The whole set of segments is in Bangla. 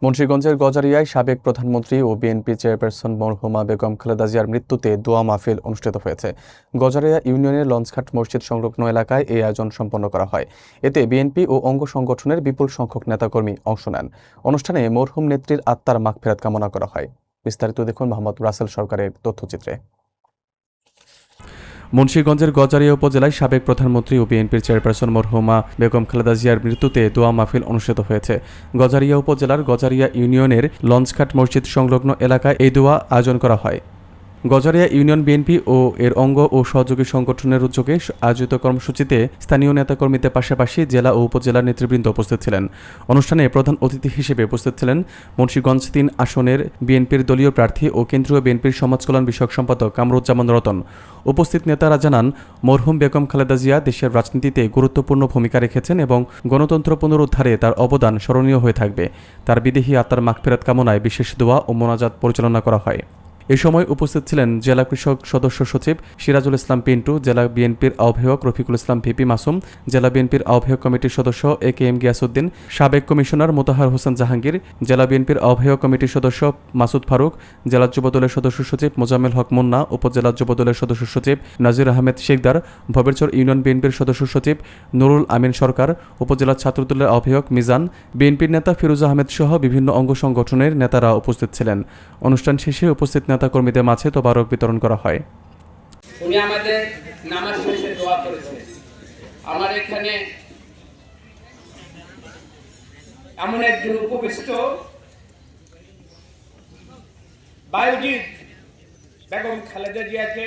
মুন্সিগঞ্জের গজারিয়ায় সাবেক প্রধানমন্ত্রী ও বিএনপি চেয়ারপারসন মরহুমা বেগম খালেদা জিয়ার মৃত্যুতে দোয়া মাহফিল অনুষ্ঠিত হয়েছে। গজারিয়া ইউনিয়নের লঞ্চঘাট মসজিদ সংলগ্ন এলাকায় এই আয়োজন সম্পন্ন করা হয়। এতে বিএনপি ও অঙ্গ সংগঠনের বিপুল সংখ্যক নেতাকর্মী অংশ নেন। অনুষ্ঠানে মরহুম নেত্রীর আত্মার মাগফিরাত কামনা করা হয়। বিস্তারিত দেখুন মোহাম্মদ রাসেল সরকারের তথ্যচিত্রে। মুন্সিগঞ্জের গজারিয়া উপজেলায় সাবেক প্রধানমন্ত্রী ও বিএনপির চেয়ারপারসন মরহুমা বেগম খালেদা জিয়ার মৃত্যুতে দোয়া মাহফিল অনুষ্ঠিত হয়েছে। গজারিয়া উপজেলার গজারিয়া ইউনিয়নের লঞ্চঘাট মসজিদ সংলগ্ন এলাকায় এই দোয়া আয়োজন করা হয়। গজারিয়া ইউনিয়ন বিএনপি ও এর অঙ্গ ও সহযোগী সংগঠনের উদ্যোগে আয়োজিত কর্মসূচিতে স্থানীয় নেতাকর্মীদের পাশাপাশি জেলা ও উপজেলার নেতৃবৃন্দ উপস্থিত ছিলেন। অনুষ্ঠানে প্রধান অতিথি হিসেবে উপস্থিত ছিলেন মুন্সিগঞ্জ ৩ আসনের বিএনপির দলীয় প্রার্থী ও কেন্দ্রীয় বিএনপির সমাজকল্যাণ বিষয়ক সম্পাদক কামরুজ্জামান রতন। উপস্থিত নেতারা জানান, মরহুম বেগম খালেদা জিয়া দেশের রাজনীতিতে গুরুত্বপূর্ণ ভূমিকা রেখেছেন এবং গণতন্ত্র পুনরুদ্ধারে তার অবদান স্মরণীয় হয়ে থাকবে। তার বিদেহী আত্মার মাগফিরাত কামনায় বিশেষ দোয়া ও মোনাজাত পরিচালনা করা হয়। এ সময় উপস্থিত ছিলেন জেলা কৃষক সদস্য সচিব সিরাজুল ইসলাম পিন্টু, জেলা বিএনপির আহ্বায়ক রফিকুল ইসলাম ভিপি মাসুম, জেলা বিএনপির আহ্বায়ক কমিটির সদস্য একেএম গিয়াসউদ্দিন, সাবেক কমিশনার মোতাহার হোসেন জাহাঙ্গীর, জেলা বিএনপির আহ্বায়ক কমিটির সদস্য মাসুদ ফারুক, জেলা যুবদলের সদস্য সচিব মোজাম্মেল হক মুন্না, উপজেলা যুবদলের সদস্য সচিব নাজির আহমেদ শেখদার, ভবেরচর ইউনিয়ন বিএনপির সদস্য সচিব নুরুল আমিন সরকার, উপজেলা ছাত্রদলের আহ্বায়ক মিজান, বিএনপির নেতা ফিরোজ আহমেদ সহ বিভিন্ন অঙ্গ সংগঠনের নেতারা উপস্থিত ছিলেন। অনুষ্ঠান শেষে উপস্থিত নেতাকর্মীদের মাঝে তোবারক বিতরণ করা হয়। উনি আমাদের নামাজ শেষে দোয়া করেছেন। আমার এখানে এমন একজন উপবিষ্ট বায়োজিৎ বেগম খালেদা জিয়াকে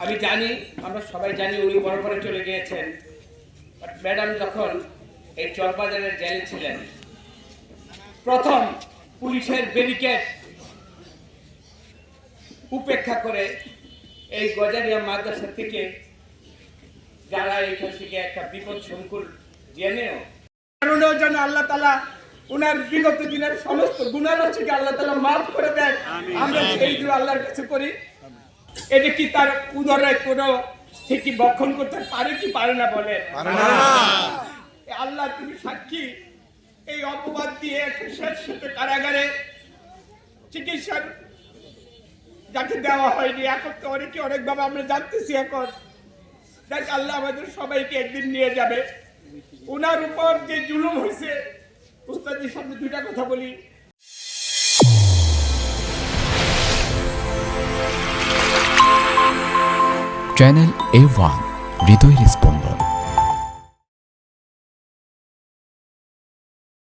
আমি জানি, আমরা সবাই জানি উনি পরে চলে গিয়েছেন। ম্যাডাম যখন এই চরবাজারের জেলে ছিলেন, প্রথম পুলিশের ব্যারিকেড উপেক্ষা করে এই গজারিয়া মাদ্রাসা থেকে যারা এখান থেকে একটা বিপদ সংকুল জেনেও কারণেও যেন আল্লাহ তাআলা ওনার বিগত দিনের সমস্ত গুনাহকে আল্লাহ তাআলা মাফ করে দেন। আমরা সেই দোয়া আল্লাহর কাছে করি। এটা কি তার উদরে কোনো স্থিতি বক্ষণ করতে পারে কি পারে না বলে? আল্লাহ তুমি সাক্ষী, এই অপবাদ দিয়ে শেষ কারাগারে চিকিৎসার যাকে দেওয়া হয়নি, এখন তো অনেকভাবে আমরা জানতেছি। এখন দেখ আল্লাহ আমাদের সবাইকে একদিন নিয়ে যাবে। ওনার উপর যে জুলুম হয়েছে, উস্তাদের সামনে দুইটা কথা বলি। চ্যানেল A1 হৃদয় রেসপন্স।